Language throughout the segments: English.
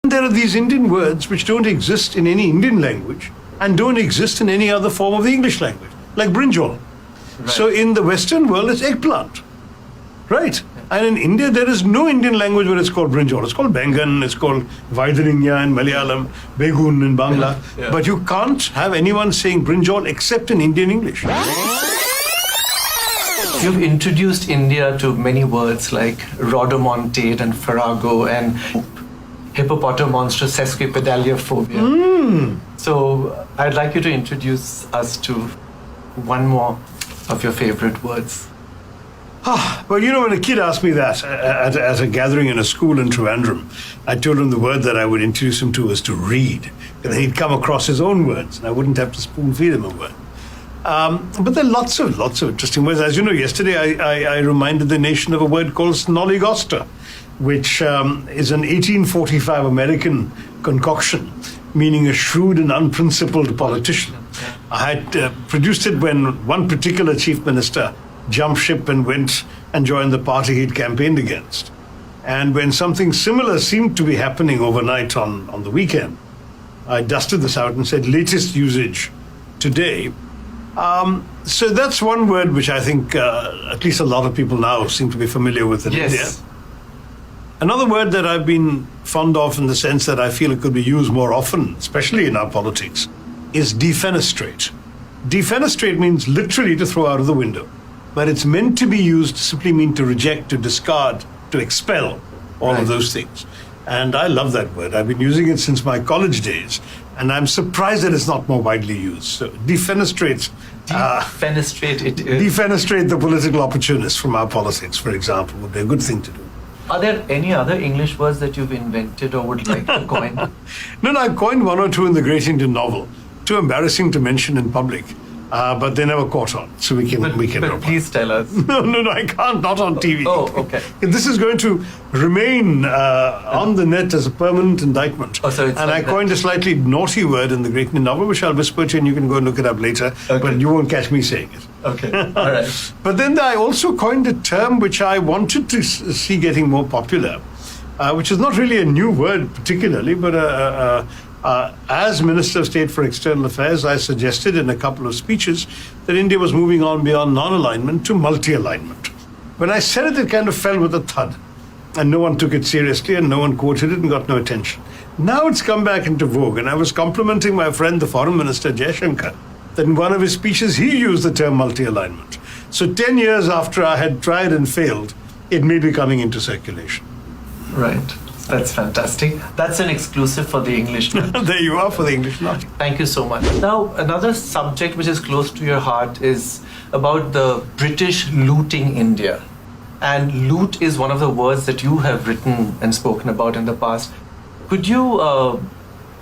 There are these Indian words which don't exist in any Indian language and don't exist in any other form of the English language, like brinjal. Right. So in the Western world, it's eggplant, right? And in India, there is no Indian language where it's called brinjal. It's called bengan, it's called vaidarinya in Malayalam, begun in Bangla. Yeah. But you can't have anyone saying brinjal except in Indian English. You've introduced India to many words like rhodomontade and farrago and hippopotamonstrous sesquipedaliaphobia. So I'd like you to introduce us to one more of your favorite words. Well, you know, when a kid asked me that at a gathering in a school in Trivandrum, I told him the word that I would introduce him to was to read. And he'd come across his own words, and I wouldn't have to spoon feed him a word. But there are lots of interesting words. As you know, yesterday I reminded the nation of a word called snollygoster, which is an 1845 American concoction, meaning a shrewd and unprincipled politician. I had produced it when one particular chief minister jumped ship and went and joined the party he'd campaigned against. And when something similar seemed to be happening overnight on the weekend, I dusted this out and said, latest usage today. So that's one word which I think at least a lot of people now seem to be familiar with in India. Another word that I've been fond of in the sense that I feel it could be used more often, especially in our politics, is defenestrate. Defenestrate means literally to throw out of the window, but it's meant to be used to simply mean to reject, to discard, to expel, all of those things. And I love that word. I've been using it since my college days, and I'm surprised that it's not more widely used. So defenestrate. Defenestrate the political opportunists from our politics, for example, would be a good thing to do. Are there any other English words that you've invented or would like to coin? No, I coined one or two in the Great Indian Novel. Too embarrassing to mention in public. But they never caught on, so we can. But please tell us. No, I can't. Not on TV. Oh, okay. This is going to remain on the net as a permanent indictment. Oh, so it's and I coined a slightly naughty word in the Great Indian Novel, which I'll whisper to you, and you can go and look it up later. Okay. But you won't catch me saying it. Okay. All right. But then I also coined a term which I wanted to see getting more popular, which is not really a new word particularly, but as Minister of State for External Affairs, I suggested in a couple of speeches that India was moving on beyond non-alignment to multi-alignment. When I said it, it kind of fell with a thud, and no one took it seriously, and no one quoted it and got no attention. Now it's come back into vogue, and I was complimenting my friend, the Foreign Minister, Jaishankar, that in one of his speeches, he used the term multi-alignment. So 10 years after I had tried and failed, it may be coming into circulation. Right. That's fantastic. That's an exclusive for the English Nut. There you are for the English Nut. Thank you so much. Now, another subject which is close to your heart is about the British looting India. And loot is one of the words that you have written and spoken about in the past. Could you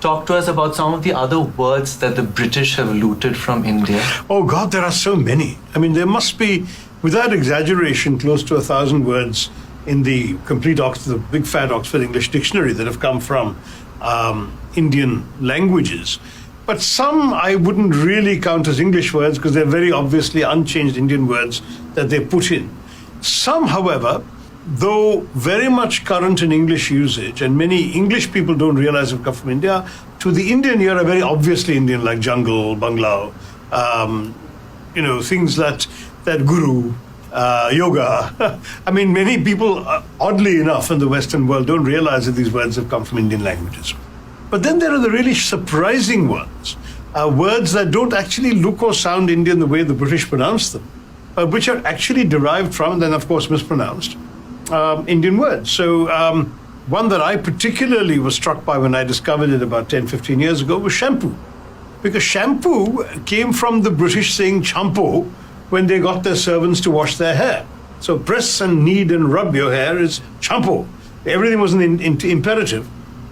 talk to us about some of the other words that the British have looted from India? Oh God, there are so many. I mean, there must be, without exaggeration, close to 1,000 words in the complete the big fat Oxford English Dictionary that have come from Indian languages. But some I wouldn't really count as English words because they're very obviously unchanged Indian words that they put in. Some, however, though very much current in English usage, and many English people don't realize have come from India, to the Indian ear are very obviously Indian, like jungle, bungalow, things that guru, yoga. I mean, many people, oddly enough, in the Western world don't realize that these words have come from Indian languages. But then there are the really surprising ones, words that don't actually look or sound Indian the way the British pronounce them, which are actually derived from, and then of course mispronounced, Indian words. So one that I particularly was struck by when I discovered it about 10, 15 years ago was shampoo. Because shampoo came from the British saying champo, when they got their servants to wash their hair. So press and knead and rub your hair is champo. Everything was an imperative.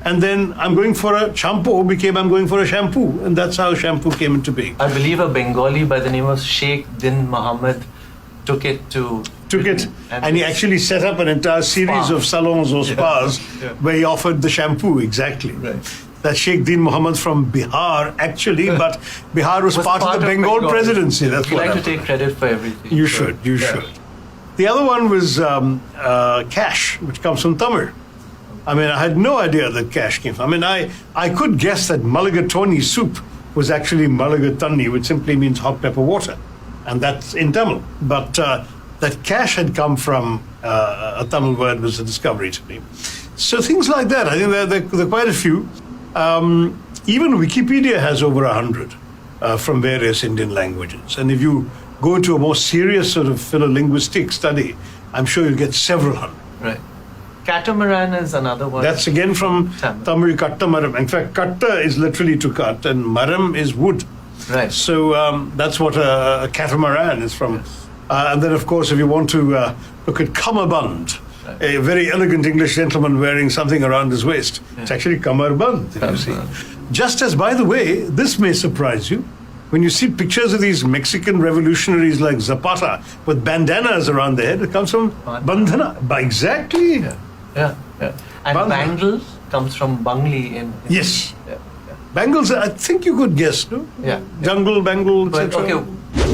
And then I'm going for a champo became I'm going for a shampoo. And that's how shampoo came into being. I believe a Bengali by the name of Sheikh Din Muhammad took it. And he actually set up an entire series of salons or spas where he offered the shampoo, exactly. Right. That Sheikh Din Muhammad from Bihar, actually, but Bihar was part of the Bengal presidency. That's you what like to take credit for everything. You should. The other one was cash, which comes from Tamil. I mean, I had no idea that cash came from. I mean, I could guess that mulligatawny soup was actually mulligatawny, which simply means hot pepper water. And that's in Tamil. But that cash had come from a Tamil word was a discovery to me. So things like that, I think there are quite a few. Even Wikipedia has over 100 from various Indian languages. And if you go into a more serious sort of philollinguistic study, I'm sure you'll get several hundred. Right. Catamaran is another one. That's again from Tamil katta maram. In fact, katta is literally to cut, and maram is wood. Right. So that's what a catamaran is from. Yes. And then, of course, if you want to look at kamarband, a very elegant English gentleman wearing something around his waist, it's actually kamarband, you see. Just as, by the way, this may surprise you, when you see pictures of these Mexican revolutionaries like Zapata with bandanas around their head, it comes from bandhana. Exactly. Yeah. And Bandhana. bangle comes from Bangli in Yes. Yeah. Bangles, I think you could guess, no? Yeah. Jungle, bangle, But, etc. okay,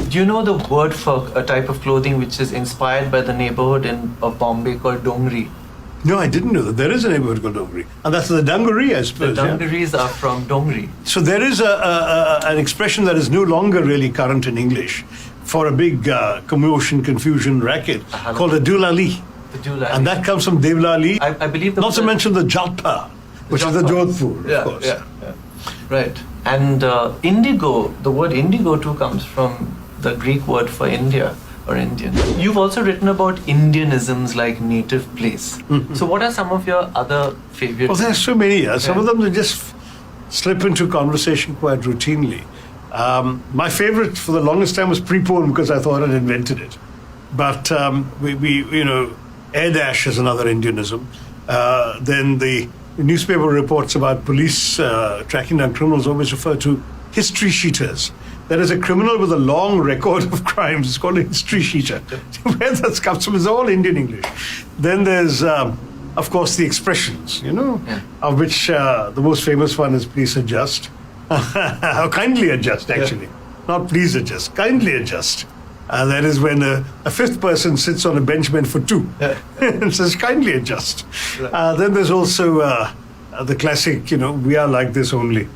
do you know the word for a type of clothing which is inspired by the neighborhood of Bombay called Dongri? No, I didn't know that. There is a neighborhood called Dongri. And that's the dungaree, I The suppose. Yeah? dungarees are from Dongri. So there is an expression that is no longer really current in English for a big commotion, confusion racket called a dulali. The Julali. And that comes from Devlali. I believe Not to mention the Jalpa, which is the Jodhpur, of course. Yeah. Right. And indigo, the word indigo too comes from the Greek word for India or Indian. You've also written about Indianisms like native place. So what are some of your other favorites? Well, there's so many. Some Yeah. of them they just slip into conversation quite routinely. My favorite for the longest time was prepone because I thought I'd invented it. But air dash is another Indianism. Then the newspaper reports about police tracking down criminals always refer to history sheeters. There is a criminal with a long record of crimes. It's called a history sheeter. Where that comes from is all Indian English. Then there's, of course, the expressions, of which the most famous one is please adjust. Kindly adjust, actually. Not please adjust, kindly adjust. That is when a fifth person sits on a bench meant for two and says, kindly adjust. Then there's also the classic, we are like this only.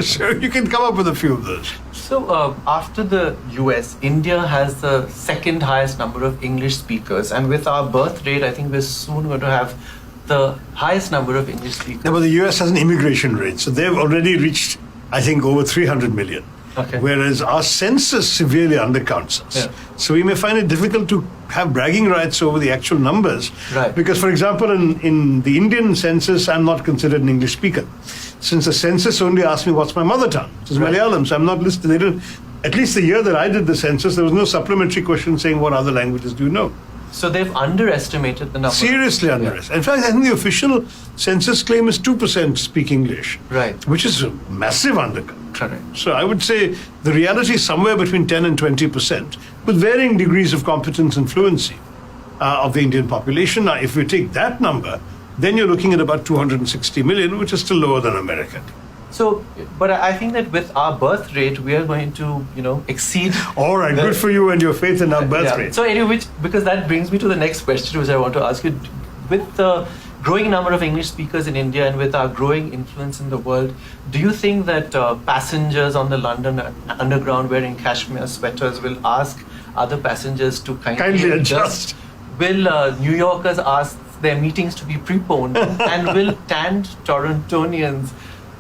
So you can come up with a few of those. So after the US, India has the second highest number of English speakers. And with our birth rate, I think we're soon going to have the highest number of English speakers. Yeah, but the US has an immigration rate. So they've already reached, I think, over 300 million. Okay. Whereas our census severely undercounts us. Yeah. So we may find it difficult to have bragging rights over the actual numbers. Right. Because, for example, in the Indian census, I'm not considered an English speaker. Since the census only asked me what's my mother tongue, which is Malayalam, so I'm not listed. They didn't, at least the year that I did the census, there was no supplementary question saying what other languages do you know. So they've underestimated the number. Seriously underestimated. In fact, I think the official census claim is 2% speak English. Right. Which is a massive undercount. Correct. So I would say the reality is somewhere between 10 and 20%, with varying degrees of competence and fluency of the Indian population. Now, if we take that number, then you're looking at about 260 million, which is still lower than America. So, but I think that with our birth rate, we are going to, exceed. All right, good for you and your faith in our birth rate. So anyway, because that brings me to the next question, which I want to ask you. With the growing number of English speakers in India and with our growing influence in the world, do you think that passengers on the London Underground wearing cashmere sweaters will ask other passengers to kindly adjust? Will New Yorkers ask their meetings to be preponed? And will tanned Torontonians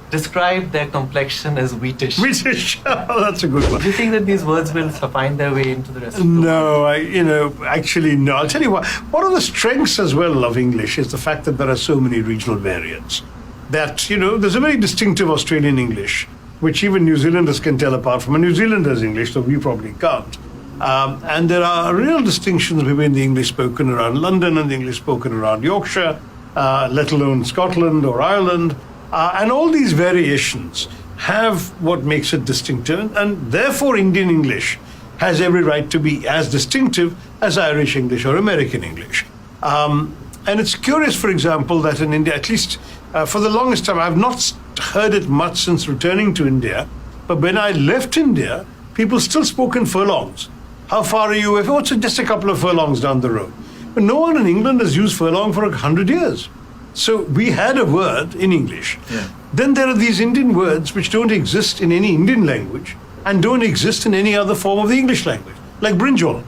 describe their complexion as wheatish? Wheatish, that's a good one. Do you think that these words will find their way into the rest of the world? No, actually no. I'll tell you what, one of the strengths as well of English is the fact that there are so many regional variants. That, there's a very distinctive Australian English, which even New Zealanders can tell apart from a New Zealander's English, though we probably can't. And there are real distinctions between the English spoken around London and the English spoken around Yorkshire, let alone Scotland or Ireland. And all these variations have what makes it distinctive, and therefore Indian English has every right to be as distinctive as Irish English or American English. And it's curious, for example, that in India, at least for the longest time, I've not heard it much since returning to India, but when I left India, people still spoke in furlongs. How far are you? It's just a couple of furlongs down the road. But no one in England has used furlong for 100 years. So we had a word in English. Yeah. Then there are these Indian words which don't exist in any Indian language and don't exist in any other form of the English language, like brinjal.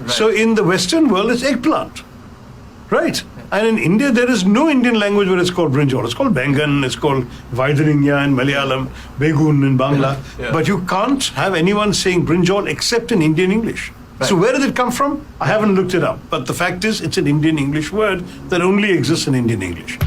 Right. So in the Western world, it's eggplant, right? And in India, there is no Indian language where it's called brinjal. It's called bengan, it's called vaidarinya in Malayalam, begun in Bangla. Yeah. But you can't have anyone saying brinjal except in Indian English. So Right. where did it come from? I haven't looked it up. But the fact is, it's an Indian English word that only exists in Indian English.